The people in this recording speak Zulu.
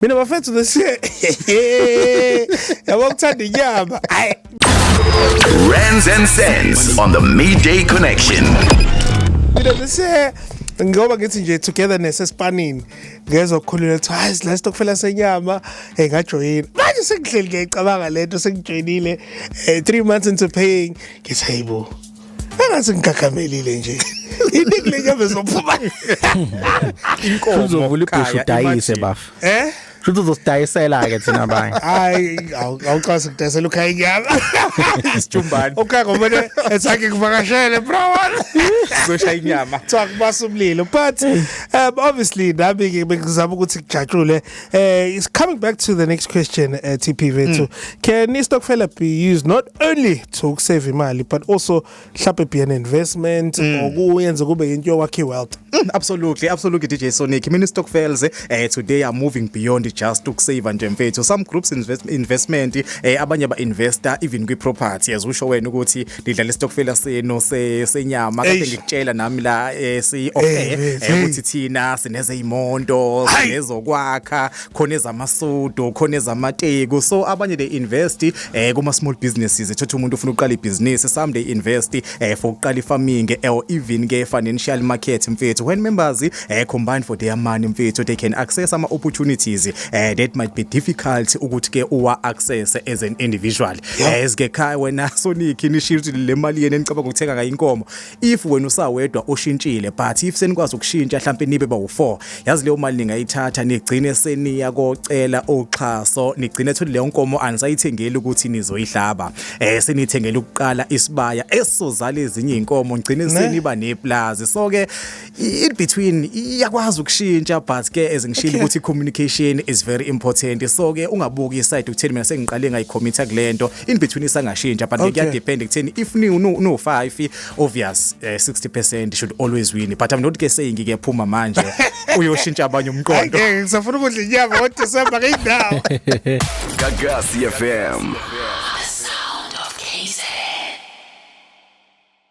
Mina bafethu lesi yabo kuthanda inyama. Hayi. Rants and Sense on the Midday Connection. Mina lesi ngoba ngithi nje togetherness espanini ngezokhulula ethi hayi la stokfela senyama ngajoyina manje sengihleli ngiyicabanga lento sengijoyinile 3 months into paying ngithi hayibo engathi ngigagamelile nje inikule nyama zophuma inkomo uzovula ibhushu udayise bafu Shuthi uzosidayisela ke thina abanye. Hayi awuqasa ukudayisela ukhaya inyama. Isijumbani. Okay ngoba esake kuvakashele bro. Zoshaya inyama. Talk basumlilo but obviously nami ngizama ukuthi kujatshule is coming back to the next question TP Vethu. Can istokfela be used not only to save imali but also mhlawumbe be an investment okuyenza kube into yowakhe wealth? Absolutely DJ Sonic. Many stokfels today are moving beyond just to save nje mfethu. Some groups investment abanye ba investor even kwi property yazusho wena ukuthi lidlala istokfela seno senyama kade ngikutshela nami la si ukuthi thina sineze imondo sinezokwakha khona ezamasudo khona ezamateko so abanye they invest kuma small businesses ethu umuntu ufuna uqala ibusiness some they invest for uqala farming or even ke financial market mfethu when members combine for their money mfethu they can access some opportunities that might be difficult ukuthi ke uwa access as an individual esikekhaya wena Sonic inishiri le mali yena enicaba ukuthenga ka inkomo if wena usawedwa oshintshile but if senikwazi ukushintsha mhlawumbe nibe ba u4 yazi leyo mali ningayithatha nigcine seniya kocela oxhaso nigcine ethi leyo nkomo anisayithengeli ukuthi nizoyihlaba senithengela ukuqala isibaya esizozala ezinye inkomo ngcine seniba neplaza so ke in between iyakwazi ukushintsha but ke ezingishilo ukuthi communication is very important so ke ungabuki iside ukutheni mina sengiqale ngayicommit kulento in between isangashintsha but kuya depend ekutheni if no 5 obvious 60% should always win but I'm not ke saying ngiyaphuma manje uyoshintsha abanye umqondo ngisafuna ukudla inyama ngoDecember ngeyindawo Gagasi FM